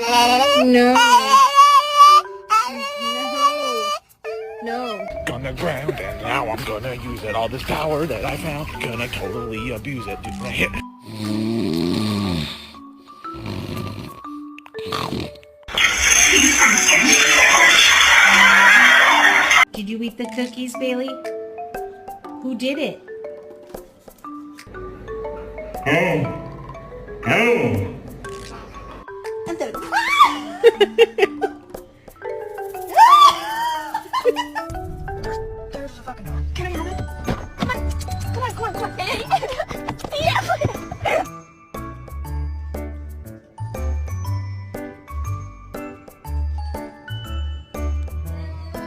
No. No. On the ground, and now I'm gonna use it. All this power that I found, gonna totally abuse it. Just gonna hit. Did you eat the cookies, Bailey? Who did it? And then... There's a fucking dog. Get him, Mama. Come on. Come on, come on, come on.